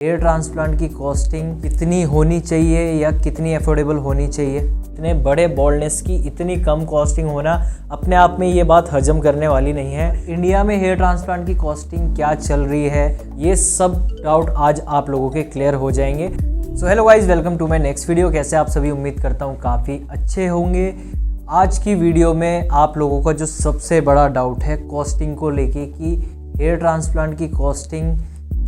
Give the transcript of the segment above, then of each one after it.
Hair transplant की costing कितनी होनी चाहिए या कितनी अफोर्डेबल होनी चाहिए। इतने बड़े बॉल्डनेस की इतनी कम कॉस्टिंग होना अपने आप में ये बात हजम करने वाली नहीं है। इंडिया में हेयर ट्रांसप्लांट की कॉस्टिंग क्या चल रही है, ये सब डाउट आज आप लोगों के क्लियर हो जाएंगे। So hello guys, welcome to my next video. कैसे आप सभी, उम्मीद करता हूँ काफ़ी अच्छे होंगे। आज की वीडियो में आप लोगों का जो सबसे बड़ा डाउट है कॉस्टिंग को लेके कि हेयर ट्रांसप्लांट की कॉस्टिंग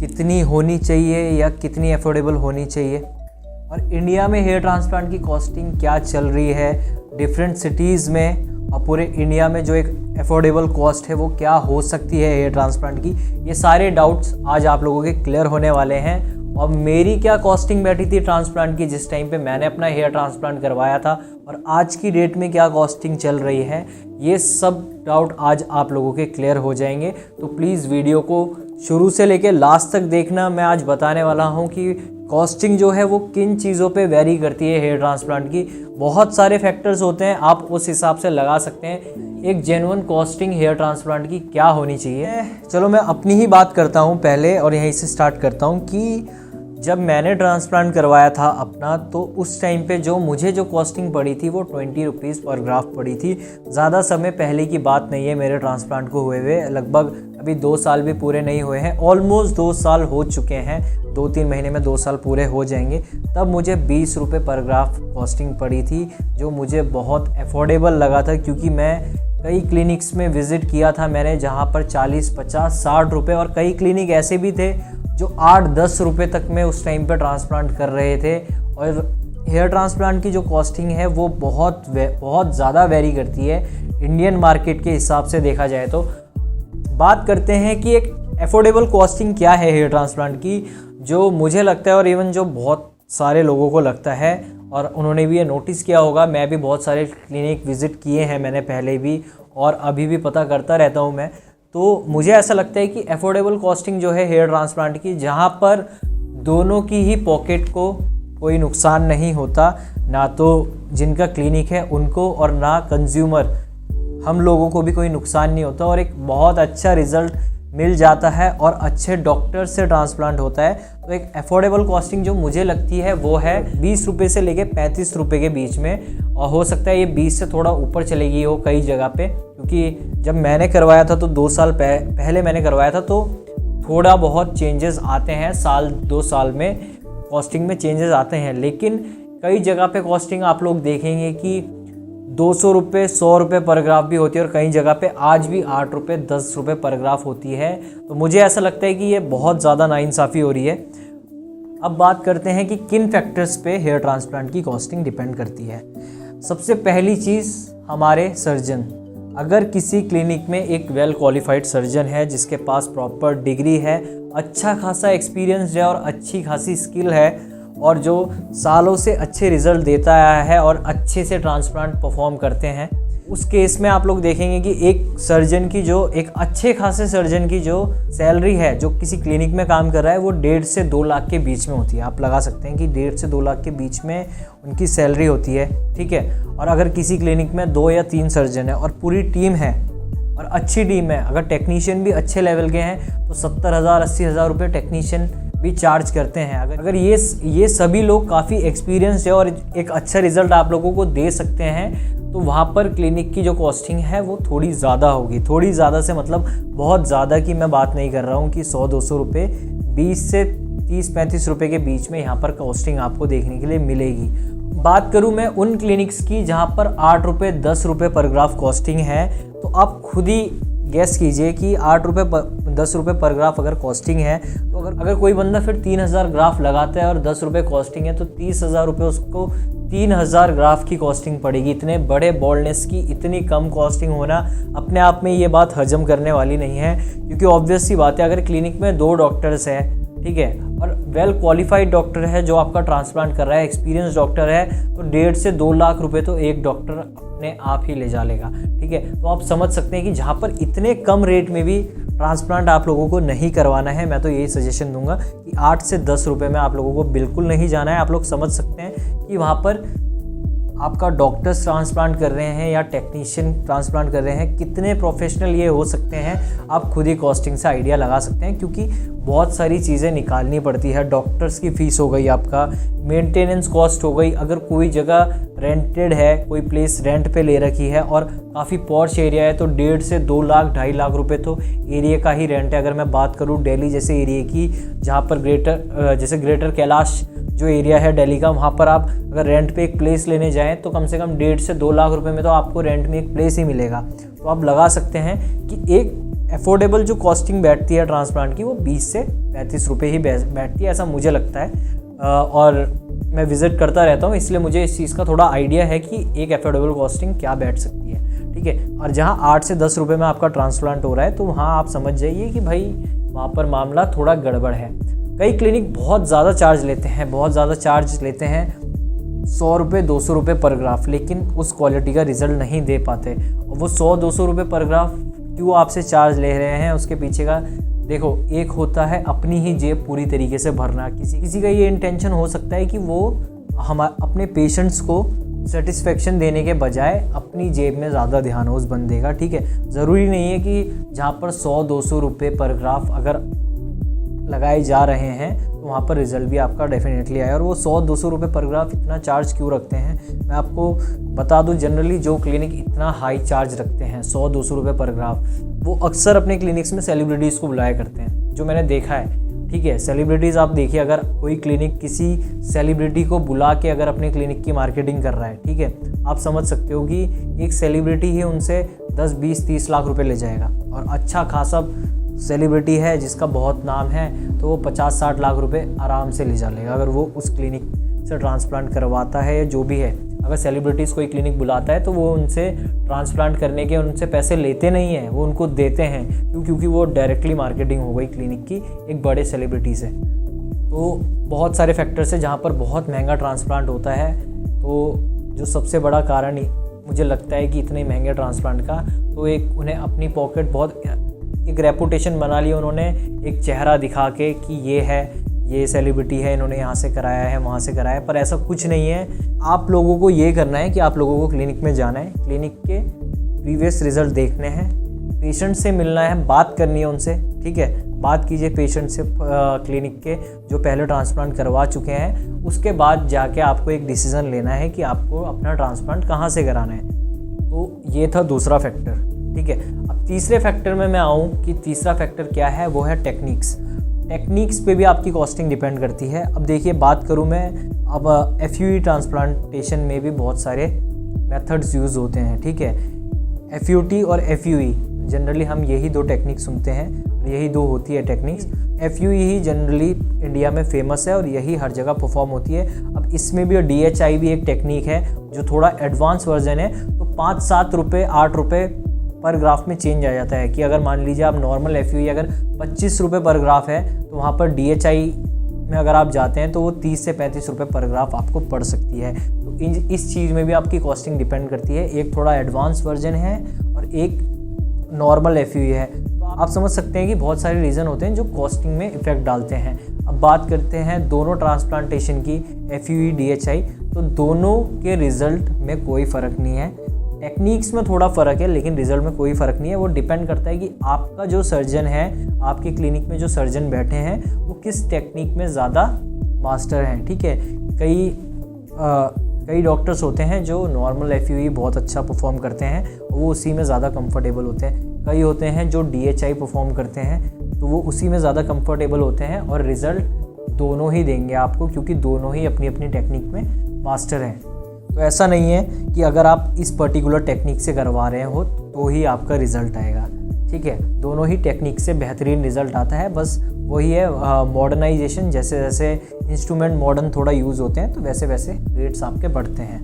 कितनी होनी चाहिए या कितनी अफोर्डेबल होनी चाहिए, और इंडिया में हेयर ट्रांसप्लांट की कॉस्टिंग क्या चल रही है डिफरेंट सिटीज़ में, और पूरे इंडिया में जो एक अफोर्डेबल कॉस्ट है वो क्या हो सकती है हेयर ट्रांसप्लांट की। ये सारे डाउट्स आज आप लोगों के क्लियर होने वाले हैं। और मेरी क्या कॉस्टिंग बैठी थी ट्रांसप्लांट की जिस टाइम पे मैंने अपना हेयर ट्रांसप्लांट करवाया था, और आज की डेट में क्या कॉस्टिंग चल रही है, ये सब डाउट आज आप लोगों के क्लियर हो जाएंगे। तो प्लीज़ वीडियो को शुरू से लेके लास्ट तक देखना। मैं आज बताने वाला हूँ कि कॉस्टिंग जो है वो किन चीज़ों पे वेरी करती है हेयर ट्रांसप्लांट की। बहुत सारे फैक्टर्स होते हैं, आप उस हिसाब से लगा सकते हैं एक जेन्युइन कॉस्टिंग हेयर ट्रांसप्लांट की क्या होनी चाहिए। चलो मैं अपनी ही बात करता हूँ पहले, और यहीं से स्टार्ट करता हूँ कि जब मैंने ट्रांसप्लांट करवाया था अपना, तो उस टाइम पे मुझे जो कॉस्टिंग पड़ी थी वो 20 रुपीज़ पर ग्राफ पड़ी थी। ज़्यादा समय पहले की बात नहीं है मेरे ट्रांसप्लांट को हुए हुए, लगभग अभी 2 साल भी पूरे नहीं हुए हैं। ऑलमोस्ट 2 साल हो चुके हैं, 2-3 महीने में 2 साल पूरे हो जाएंगे। तब मुझे 20 रुपये पर ग्राफ कॉस्टिंग पड़ी थी, जो मुझे बहुत अफोर्डेबल लगा था, क्योंकि मैं कई क्लिनिक्स में विज़िट किया था मैंने, जहाँ पर 40, 50, 60 रुपये, और कई क्लिनिक ऐसे भी थे जो 8-10 रुपये तक में उस टाइम पर ट्रांसप्लांट कर रहे थे। और हेयर ट्रांसप्लांट की जो कॉस्टिंग है वो बहुत ज़्यादा वेरी करती है इंडियन मार्केट के हिसाब से देखा जाए। तो बात करते हैं कि एक अफोर्डेबल कॉस्टिंग क्या है हेयर ट्रांसप्लांट की, जो मुझे लगता है और इवन जो बहुत सारे लोगों को लगता है, और उन्होंने भी ये नोटिस किया होगा। मैं भी बहुत सारे क्लिनिक विज़िट किए हैं मैंने पहले भी, और अभी भी पता करता रहता हूँ मैं। तो मुझे ऐसा लगता है कि अफोर्डेबल कॉस्टिंग जो है हेयर ट्रांसप्लांट की, जहाँ पर दोनों की ही पॉकेट को कोई नुकसान नहीं होता, ना तो जिनका क्लिनिक है उनको और ना कंज्यूमर हम लोगों को भी कोई नुकसान नहीं होता, और एक बहुत अच्छा रिज़ल्ट मिल जाता है और अच्छे डॉक्टर से ट्रांसप्लांट होता है। तो एक अफोर्डेबल कॉस्टिंग जो मुझे लगती है वो है 20 रुपये से लेके 35 रुपये के बीच में, और हो सकता है ये 20 से थोड़ा ऊपर चलेगी हो कई जगह पे, क्योंकि जब मैंने करवाया था तो 2 साल पहले मैंने करवाया था, तो थोड़ा बहुत चेंजेस आते हैं, 1-2 साल में कॉस्टिंग में चेंजेस आते हैं। लेकिन कई जगह पे कॉस्टिंग आप लोग देखेंगे कि 200 रुपये, 100 रुपये पर ग्राफ भी होती है, और कई जगह पे आज भी 8 रुपये, 10 रुपये पर ग्राफ होती है। तो मुझे ऐसा लगता है कि ये बहुत ज़्यादा नाइंसाफ़ी हो रही है। अब बात करते हैं कि किन फैक्टर्स पे हेयर ट्रांसप्लांट की कॉस्टिंग डिपेंड करती है। सबसे पहली चीज़, हमारे सर्जन। अगर किसी क्लिनिक में एक वेल क्वालिफाइड सर्जन है जिसके पास प्रॉपर डिग्री है, अच्छा खासा एक्सपीरियंस है और अच्छी खासी स्किल है, और जो सालों से अच्छे रिज़ल्ट देता आया है और अच्छे से ट्रांसप्लांट परफॉर्म करते हैं, उस केस में आप लोग देखेंगे कि एक सर्जन की, जो एक अच्छे खासे सर्जन की जो सैलरी है, जो किसी क्लिनिक में काम कर रहा है, वो 1.5 से 2 लाख के बीच में होती है। आप लगा सकते हैं कि 1.5 से 2 लाख के बीच में उनकी सैलरी होती है, ठीक है। और अगर किसी क्लिनिक में 2 या 3 सर्जन है और पूरी टीम है और अच्छी टीम है, अगर टेक्नीशियन भी अच्छे लेवल के हैं, तो 70,000, 80,000 रुपये टेक्नीशियन भी चार्ज करते हैं। अगर ये सभी लोग काफ़ी एक्सपीरियंस्ड है और एक अच्छा रिज़ल्ट आप लोगों को दे सकते हैं, तो वहाँ पर क्लिनिक की जो कॉस्टिंग है वो थोड़ी ज़्यादा होगी। थोड़ी ज़्यादा से मतलब बहुत ज़्यादा की मैं बात नहीं कर रहा हूँ कि 100-200 रुपये, 20 से 30-35 रुपये के बीच में यहाँ पर कॉस्टिंग आपको देखने के लिए मिलेगी। बात करूँ मैं उन क्लिनिक्स की जहाँ पर 8 रुपये, 10 रुपये पर ग्राफ कॉस्टिंग है, तो आप खुद ही गैस कीजिए कि 8 रुपये 10 रुपये पर ग्राफ अगर कॉस्टिंग है, तो अगर कोई बंदा फिर 3000 ग्राफ लगाता है और 10 रुपये कॉस्टिंग है, तो 30,000 रुपये उसको 3000 ग्राफ की कॉस्टिंग पड़ेगी। इतने बड़े बॉल्डनेस की इतनी कम कॉस्टिंग होना अपने आप में ये बात हजम करने वाली नहीं है, क्योंकि ऑब्वियस सी बात है, अगर क्लिनिक में 2 डॉक्टर्स हैं, ठीक है, और वेल क्वालिफाइड डॉक्टर है जो आपका ट्रांसप्लांट कर रहा है, एक्सपीरियंस डॉक्टर है, तो 1.5 से 2 लाख रुपए तो एक डॉक्टर अपने आप ही ले जा लेगा, ठीक है। तो आप समझ सकते हैं कि जहाँ पर इतने कम रेट में भी ट्रांसप्लांट आप लोगों को नहीं करवाना है, मैं तो यही सजेशन दूंगा कि 8 से 10 रुपये में आप लोगों को बिल्कुल नहीं जाना है। आप लोग समझ सकते हैं कि वहाँ पर आपका डॉक्टर्स ट्रांसप्लांट कर रहे हैं या टेक्नीशियन ट्रांसप्लांट कर रहे हैं, कितने प्रोफेशनल ये हो सकते हैं, आप खुद ही कॉस्टिंग से आइडिया लगा सकते हैं, क्योंकि बहुत सारी चीज़ें निकालनी पड़ती है। डॉक्टर्स की फ़ीस हो गई, आपका मेंटेनेंस कॉस्ट हो गई, अगर कोई जगह रेंटेड है, कोई प्लेस रेंट पे ले रखी है और काफ़ी पॉश एरिया है, तो 1.5 से 2 लाख 2.5 लाख रुपए तो एरिया का ही रेंट है। अगर मैं बात करूँ दिल्ली जैसे एरिया की, जहाँ पर ग्रेटर कैलाश जो एरिया है दिल्ली का, वहाँ पर आप अगर रेंट पे एक प्लेस लेने जाएं तो कम से कम 1.5 से 2 लाख रुपए में तो आपको रेंट में एक प्लेस ही मिलेगा। तो आप लगा सकते हैं कि एक अफोर्डेबल जो कॉस्टिंग बैठती है ट्रांसप्लांट की, वो 20 से 35 रुपये ही बैठती है, ऐसा मुझे लगता है। और मैं विज़िट करता रहता हूँ, इसलिए मुझे इस चीज़ का थोड़ा आइडिया है कि एक अफोर्डेबल कॉस्टिंग क्या बैठ सकती है, ठीक है। और जहाँ 8 से 10 रुपये में आपका ट्रांसप्लांट हो रहा है, तो वहाँ आप समझ जाइए कि भाई वहाँ पर मामला थोड़ा गड़बड़ है। कई क्लिनिक बहुत ज़्यादा चार्ज लेते हैं, 100 रुपये 200 रुपये पर ग्राफ, लेकिन उस क्वालिटी का रिज़ल्ट नहीं दे पाते। और वो 100-200 रुपये पर ग्राफ क्यों आपसे चार्ज ले रहे हैं, उसके पीछे का देखो, एक होता है अपनी ही जेब पूरी तरीके से भरना। किसी का ये इंटेंशन हो सकता है कि वो अपने पेशेंट्स को सेटिस्फेक्शन देने के बजाय अपनी जेब में ज़्यादा ध्यान हो उस बंदे का, ठीक है। ज़रूरी नहीं है कि जहाँ पर 100-200 रुपये पर ग्राफ अगर लगाए जा रहे हैं तो वहाँ पर रिज़ल्ट भी आपका डेफिनेटली आए। और वो 100-200 रुपये पर ग्राफ इतना चार्ज क्यों रखते हैं, मैं आपको बता दूं। जनरली जो क्लिनिक इतना हाई चार्ज रखते हैं 100-200 रुपये पर ग्राफ, वो अक्सर अपने क्लिनिक्स में सेलिब्रिटीज़ को बुलाया करते हैं, जो मैंने देखा है, ठीक है। सेलिब्रिटीज़ आप देखिए, अगर कोई क्लिनिक किसी सेलिब्रिटी को बुला के अगर अपने क्लिनिक की मार्केटिंग कर रहा है, ठीक है, आप समझ सकते हो कि एक सेलिब्रिटी ही उनसे 10, 20, 30 लाख रुपये ले जाएगा। और अच्छा खासा सेलिब्रिटी है जिसका बहुत नाम है, तो वो 50-60 लाख रुपए आराम से ले जा लेगा अगर वो उस क्लिनिक से ट्रांसप्लांट करवाता है या जो भी है। अगर सेलिब्रिटीज़ कोई क्लिनिक बुलाता है तो वो उनसे ट्रांसप्लांट करने के उनसे पैसे लेते नहीं हैं, वो उनको देते हैं। क्योंकि वो डायरेक्टली मार्केटिंग हो गई क्लिनिक की एक बड़े सेलिब्रिटी से। तो बहुत सारे फैक्टर्स है जहाँ पर बहुत महंगा ट्रांसप्लांट होता है। तो जो सबसे बड़ा कारण मुझे लगता है कि इतने महंगे ट्रांसप्लांट का, तो एक उन्हें अपनी पॉकेट बहुत एक रेपुटेशन बना ली उन्होंने, एक चेहरा दिखा के कि ये सेलिब्रिटी है, इन्होंने यहाँ से कराया है, वहाँ से कराया है, पर ऐसा कुछ नहीं है। आप लोगों को ये करना है कि आप लोगों को क्लिनिक में जाना है, क्लिनिक के प्रीवियस रिजल्ट देखने हैं, पेशेंट से मिलना है, बात करनी है उनसे, ठीक है। बात कीजिए पेशेंट से, क्लिनिक के जो पहले ट्रांसप्लांट करवा चुके हैं, उसके बाद जाके आपको एक डिसीज़न लेना है कि आपको अपना ट्रांसप्लांट कहाँ से कराना है। तो ये था दूसरा फैक्टर, ठीक है। अब तीसरे फैक्टर में मैं आऊँ कि तीसरा फैक्टर क्या है, वो है टेक्निक्स पे भी आपकी कॉस्टिंग डिपेंड करती है। अब देखिए, बात करूँ मैं, अब FUE ट्रांसप्लांटेशन में भी बहुत सारे मेथड्स यूज़ होते हैं, ठीक है। FUT और FUE जनरली हम यही 2 टेक्निक सुनते हैं, और यही 2 होती है टेक्निक्स। FUE ही जनरली इंडिया में फेमस है और यही हर जगह परफॉर्म होती है। अब इसमें भी DHI भी एक टेक्निक है जो थोड़ा एडवांस वर्जन है, तो 5-7 रुपये 8 रुपये पर ग्राफ में चेंज आ जाता है। कि अगर मान लीजिए आप नॉर्मल FUE अगर 25 रुपये पर ग्राफ है, तो वहाँ पर DHI में अगर आप जाते हैं तो वो 30 से 35 रुपये पर ग्राफ आपको पड़ सकती है। तो इस चीज़ में भी आपकी कॉस्टिंग डिपेंड करती है। एक थोड़ा एडवांस वर्जन है और एक नॉर्मल FUE है। तो आप समझ सकते हैं कि बहुत सारे रीज़न होते हैं जो कॉस्टिंग में इफ़ेक्ट डालते हैं। अब बात करते हैं दोनों ट्रांसप्लांटेशन की, FUE DHI, तो दोनों के रिज़ल्ट में कोई फ़र्क नहीं है। टेक्निक्स में थोड़ा फ़र्क है, लेकिन रिज़ल्ट में कोई फ़र्क नहीं है। वो डिपेंड करता है कि आपका जो सर्जन है, आपके क्लिनिक में जो सर्जन बैठे हैं, वो किस टेक्निक में ज़्यादा मास्टर हैं, ठीक है। कई डॉक्टर्स होते हैं जो नॉर्मल FUE बहुत अच्छा परफॉर्म करते हैं, वो उसी में ज़्यादा कंफर्टेबल होते हैं। कई होते हैं जो DHI परफॉर्म करते हैं, तो वो उसी में ज़्यादा कंफर्टेबल होते हैं, और रिज़ल्ट दोनों ही देंगे आपको, क्योंकि दोनों ही अपनी अपनी टेक्निक में मास्टर हैं। तो ऐसा नहीं है कि अगर आप इस पर्टिकुलर टेक्निक से करवा रहे हो तो ही आपका रिज़ल्ट आएगा, ठीक है। दोनों ही टेक्निक से बेहतरीन रिज़ल्ट आता है। बस वही है मॉडर्नाइजेशन, जैसे जैसे इंस्ट्रूमेंट मॉडर्न थोड़ा यूज़ होते हैं तो वैसे वैसे रेट्स आपके बढ़ते हैं।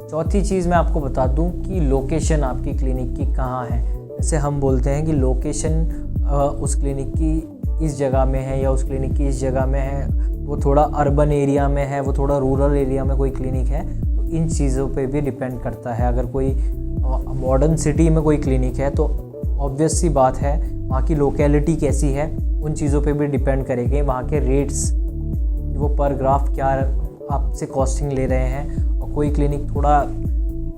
चौथी चीज़ मैं आपको बता दूं कि लोकेशन आपकी क्लिनिक की कहाँ है। जैसे हम बोलते हैं कि लोकेशन उस क्लिनिक की इस जगह में है या उस क्लिनिक की इस जगह में है, वो थोड़ा अर्बन एरिया में है, वो थोड़ा रूरल एरिया में कोई क्लिनिक है, तो इन चीज़ों पे भी डिपेंड करता है। अगर कोई मॉडर्न सिटी में कोई क्लिनिक है तो ऑब्वियस सी बात है वहाँ की लोकेलिटी कैसी है, उन चीज़ों पे भी डिपेंड करेंगे। वहाँ के रेट्स, वो पर ग्राफ क्या आपसे कॉस्टिंग ले रहे हैं, और कोई क्लिनिक थोड़ा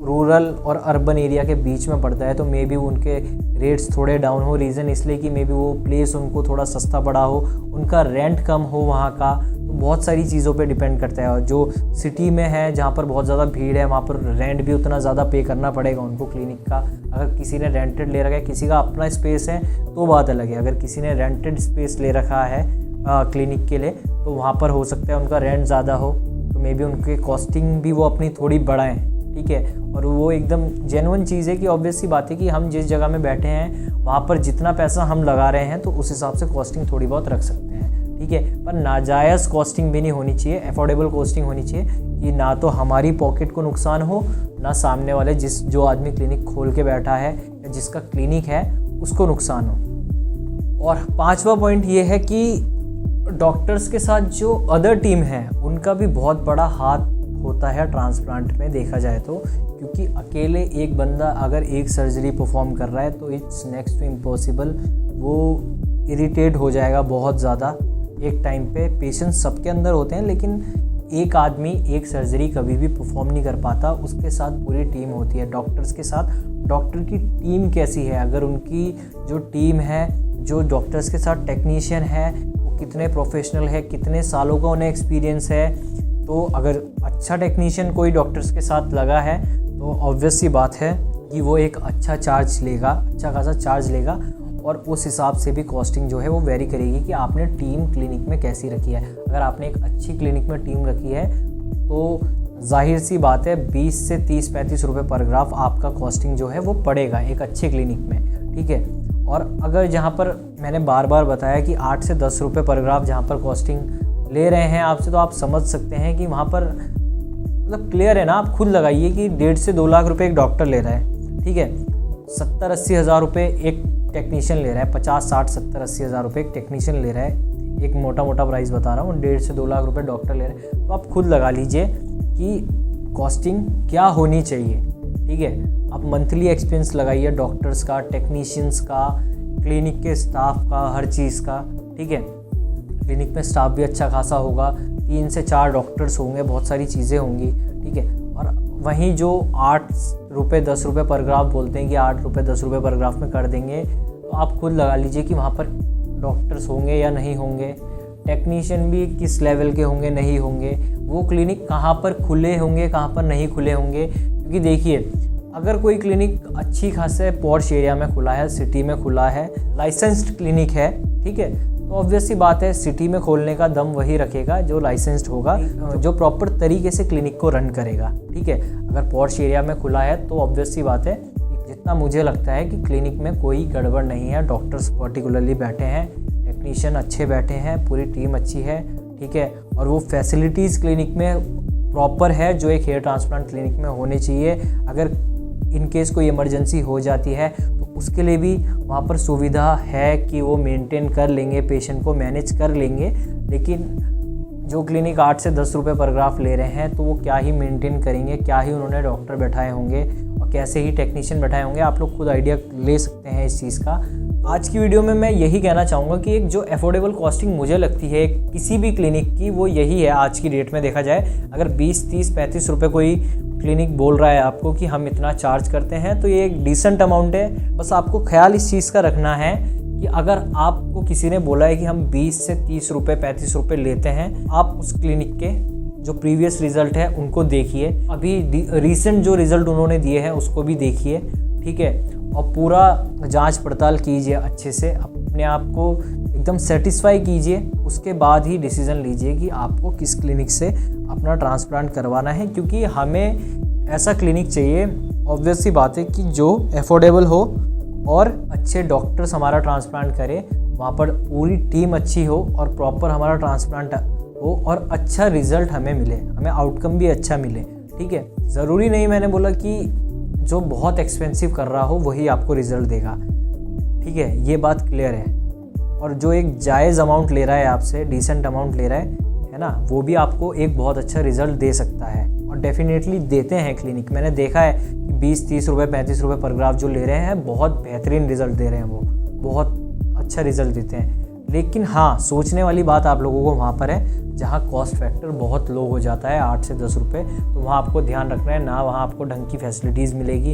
रूरल और अर्बन एरिया के बीच में पड़ता है तो मे बी उनके रेट्स थोड़े डाउन हो। रीज़न इसलिए कि मे बी वो प्लेस उनको थोड़ा सस्ता पड़ा हो, उनका रेंट कम हो वहाँ का, तो बहुत सारी चीज़ों पे डिपेंड करता है। और जो सिटी में है जहाँ पर बहुत ज़्यादा भीड़ है वहाँ पर रेंट भी उतना ज़्यादा पे करना पड़ेगा उनको क्लिनिक का। अगर किसी ने रेंटेड ले रखा है, किसी का अपना स्पेस है तो बात अलग है। अगर किसी ने रेंटेड स्पेस ले रखा है क्लिनिक के लिए तो वहाँ पर हो सकता है उनका रेंट ज़्यादा हो, तो मे बी उनके कॉस्टिंग भी वो अपनी थोड़ी बढ़ाएँ, ठीक है। और वो एकदम जेन्युइन चीज़ है कि ऑब्वियस सी बात है कि हम जिस जगह में बैठे हैं वहाँ पर जितना पैसा हम लगा रहे हैं तो उस हिसाब से कॉस्टिंग थोड़ी बहुत रख सकते हैं, ठीक है। पर नाजायज़ कॉस्टिंग भी नहीं होनी चाहिए, अफोर्डेबल कॉस्टिंग होनी चाहिए कि ना तो हमारी पॉकेट को नुकसान हो, ना सामने वाले जो आदमी क्लिनिक खोल के बैठा है या जिसका क्लिनिक है उसको नुकसान हो। और 5वां पॉइंट ये है कि डॉक्टर्स के साथ जो अदर टीम है उनका भी बहुत बड़ा हाथ होता है ट्रांसप्लांट में देखा जाए तो, क्योंकि अकेले एक बंदा अगर एक सर्जरी परफॉर्म कर रहा है तो इट्स नेक्स्ट टू इम्पॉसिबल। वो इरिटेट हो जाएगा बहुत ज़्यादा एक टाइम पे। पेशेंस सबके अंदर होते हैं लेकिन एक आदमी एक सर्जरी कभी भी परफॉर्म नहीं कर पाता, उसके साथ पूरी टीम होती है। डॉक्टर्स के साथ डॉक्टर की टीम कैसी है, अगर उनकी जो टीम है, जो डॉक्टर्स के साथ टेक्नीशियन है वो कितने प्रोफेशनल है, कितने सालों का उन्हें एक्सपीरियंस है, तो अगर अच्छा टेक्नीशियन कोई डॉक्टर्स के साथ लगा है तो ऑब्वियस सी बात है कि वो एक अच्छा चार्ज लेगा, अच्छा खासा चार्ज लेगा। और उस हिसाब से भी कॉस्टिंग जो है वो वेरी करेगी कि आपने टीम क्लिनिक में कैसी रखी है। अगर आपने एक अच्छी क्लिनिक में टीम रखी है तो जाहिर सी बात है 20 से 30-35 रुपये पर ग्राफ आपका कॉस्टिंग जो है वो पड़ेगा एक अच्छे क्लिनिक में, ठीक है। और अगर जहाँ पर मैंने बार बार बताया कि 8 से 10 रुपये पर ग्राफ जहाँ पर कॉस्टिंग ले रहे हैं आपसे, तो आप समझ सकते हैं कि वहाँ पर मतलब क्लियर है ना। आप खुद लगाइए कि 1.5 से 2 लाख रुपए एक डॉक्टर ले रहा है, ठीक है। 70-80 हज़ार रुपये एक टेक्नीशियन ले रहा है, 50-60-70-80 हज़ार रुपये एक टेक्नीशियन ले रहा है। एक मोटा मोटा प्राइस बता रहा हूँ, 1.5 से 2 लाख रुपए डॉक्टर ले रहे हैं। तो आप खुद लगा लीजिए कि कॉस्टिंग क्या होनी चाहिए, ठीक है। आप मंथली एक्सपेंस लगाइए डॉक्टर्स का, टेक्नीशियंस का, क्लिनिक के स्टाफ का, हर चीज़ का, ठीक है। क्लिनिक में स्टाफ भी अच्छा खासा होगा, 3 से 4 डॉक्टर्स होंगे, बहुत सारी चीज़ें होंगी, ठीक है। और वहीं जो 8 रुपये 10 रुपये पर ग्राफ बोलते हैं कि 8 रुपये 10 रुपये पर ग्राफ में कर देंगे, तो आप खुद लगा लीजिए कि वहाँ पर डॉक्टर्स होंगे या नहीं होंगे, टेक्नीशियन भी किस लेवल के होंगे नहीं होंगे, वो क्लिनिक कहाँ पर खुले होंगे कहाँ पर नहीं खुले होंगे। क्योंकि देखिए अगर कोई क्लिनिक अच्छी खासे पॉश एरिया में खुला है, सिटी में खुला है, लाइसेंस्ड क्लिनिक है, ठीक है, तो ऑब्वियस सी बात है सिटी में खोलने का दम वही रखेगा जो लाइसेंस्ड होगा, जो प्रॉपर तरीके से क्लिनिक को रन करेगा, ठीक है। अगर पॉश एरिया में खुला है तो ऑब्वियस सी बात है, जितना मुझे लगता है कि क्लिनिक में कोई गड़बड़ नहीं है, डॉक्टर्स पर्टिकुलरली बैठे हैं, टेक्नीशियन अच्छे बैठे हैं, पूरी टीम अच्छी है, ठीक है। और वो फैसिलिटीज़ क्लिनिक में प्रॉपर है जो एक हेयर ट्रांसप्लांट क्लिनिक में होनी चाहिए। अगर इन केस कोई इमरजेंसी हो जाती है तो उसके लिए भी वहाँ पर सुविधा है कि वो मेंटेन कर लेंगे, पेशेंट को मैनेज कर लेंगे। लेकिन जो क्लिनिक 8 से 10 रुपये पर ग्राफ ले रहे हैं तो वो क्या ही मेंटेन करेंगे, क्या ही उन्होंने डॉक्टर बैठाए होंगे और कैसे ही टेक्नीशियन बैठाए होंगे, आप लोग खुद आइडिया ले सकते हैं इस चीज़ का। आज की वीडियो में मैं यही कहना चाहूँगा कि एक जो अफोर्डेबल कॉस्टिंग मुझे लगती है किसी भी क्लिनिक की, वो यही है आज की डेट में देखा जाए। अगर 20, 30, 35 रुपये कोई क्लिनिक बोल रहा है आपको कि हम इतना चार्ज करते हैं तो ये एक डिसेंट अमाउंट है। बस आपको ख्याल इस चीज़ का रखना है कि अगर आपको किसी ने बोला है कि हम 20 से 30 रुपये 35 रुपये लेते हैं, आप उस क्लिनिक के जो प्रीवियस रिज़ल्ट है उनको देखिए, अभी रिसेंट जो रिज़ल्ट उन्होंने दिए हैं उसको भी देखिए, ठीक है। और पूरा जांच पड़ताल कीजिए अच्छे से, अपने आप को एकदम सेटिस्फाई कीजिए, उसके बाद ही डिसीज़न लीजिए कि आपको किस क्लिनिक से अपना ट्रांसप्लांट करवाना है। क्योंकि हमें ऐसा क्लिनिक चाहिए, ऑब्वियस सी बात है, कि जो अफोर्डेबल हो और अच्छे डॉक्टर्स हमारा ट्रांसप्लांट करें, वहाँ पर पूरी टीम अच्छी हो और प्रॉपर हमारा ट्रांसप्लांट हो और अच्छा रिज़ल्ट हमें मिले, हमें आउटकम भी अच्छा मिले, ठीक है। ज़रूरी नहीं मैंने बोला कि जो बहुत एक्सपेंसिव कर रहा हो वही आपको रिज़ल्ट देगा, ठीक है, ये बात क्लियर है। और जो एक जायज़ अमाउंट ले रहा है आपसे, डिसेंट अमाउंट ले रहा है ना, वो भी आपको एक बहुत अच्छा रिज़ल्ट दे सकता है और डेफिनेटली देते हैं क्लिनिक। मैंने देखा है कि 20-30 रुपये 35 रुपये पर ग्राफ जो ले रहे हैं बहुत बेहतरीन रिज़ल्ट दे रहे हैं, वो बहुत अच्छा रिज़ल्ट देते हैं, लेकिन हाँ, सोचने वाली बात आप लोगों को वहाँ पर है जहाँ कॉस्ट फैक्टर बहुत लो हो जाता है 8 से 10 रुपये, तो वहाँ आपको ध्यान रखना है ना, वहाँ आपको ढंग की फैसिलिटीज़ मिलेगी।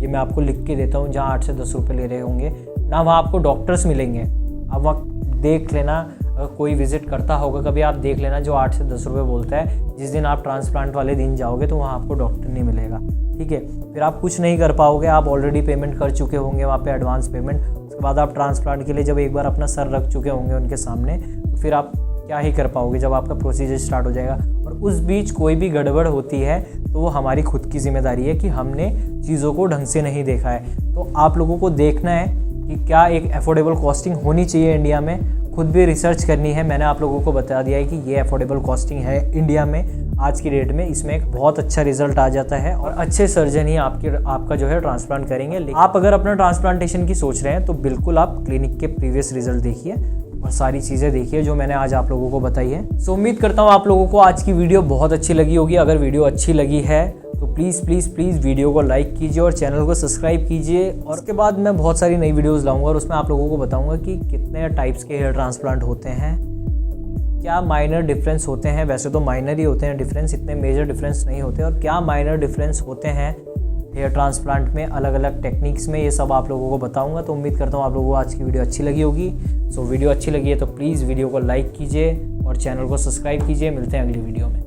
ये मैं आपको लिख के देता हूँ, जहाँ 8 से 10 रुपये ले रहे होंगे ना, वहाँ आपको डॉक्टर्स मिलेंगे। अब वहाँ देख लेना, अगर कोई विज़िट करता होगा कभी, आप देख लेना जो 8 से 10 रुपये बोलता है, जिस दिन आप ट्रांसप्लांट वाले दिन जाओगे तो वहाँ आपको डॉक्टर नहीं मिलेगा, ठीक है। फिर आप कुछ नहीं कर पाओगे, आप ऑलरेडी पेमेंट कर चुके होंगे वहाँ पे एडवांस पेमेंट। उसके बाद आप ट्रांसप्लांट के लिए जब एक बार अपना सर रख चुके होंगे उनके सामने, तो फिर आप क्या ही कर पाओगे जब आपका प्रोसीजर स्टार्ट हो जाएगा। और उस बीच कोई भी गड़बड़ होती है तो वो हमारी खुद की जिम्मेदारी है कि हमने चीज़ों को ढंग से नहीं देखा है। तो आप लोगों को देखना है कि क्या एक अफोर्डेबल कॉस्टिंग होनी चाहिए इंडिया में, खुद भी रिसर्च करनी है। मैंने आप लोगों को बता दिया है कि ये अफोर्डेबल कॉस्टिंग है इंडिया में आज की डेट में। इसमें एक बहुत अच्छा रिजल्ट आ जाता है और अच्छे सर्जन ही आपका जो है ट्रांसप्लांट करेंगे। लेकिन आप अगर अपना ट्रांसप्लांटेशन की सोच रहे हैं तो बिल्कुल आप क्लिनिक के प्रीवियस रिजल्ट देखिए और सारी चीज़ें देखिए जो मैंने आज आप लोगों को बताई है। सो उम्मीद करता हूँ आप लोगों को आज की वीडियो बहुत अच्छी लगी होगी। अगर वीडियो अच्छी लगी है तो प्लीज़ प्लीज़ प्लीज़ वीडियो को लाइक कीजिए और चैनल को सब्सक्राइब कीजिए। और उसके बाद मैं बहुत सारी नई वीडियोस लाऊंगा और उसमें आप लोगों को बताऊंगा कि कितने टाइप्स के हेयर ट्रांसप्लांट होते हैं, क्या माइनर डिफरेंस होते हैं। वैसे तो माइनर ही होते हैं डिफरेंस, इतने मेजर डिफरेंस नहीं होते। और क्या माइनर डिफरेंस होते हैं हेयर ट्रांसप्लांट में, अलग अलग टेक्निक्स में, ये सब आप लोगों को बताऊंगा। तो उम्मीद करता हूँ आप लोगों को आज की वीडियो अच्छी लगी होगी। सो वीडियो अच्छी लगी है तो प्लीज़ वीडियो को लाइक कीजिए और चैनल को सब्सक्राइब कीजिए। मिलते हैं अगली वीडियो में।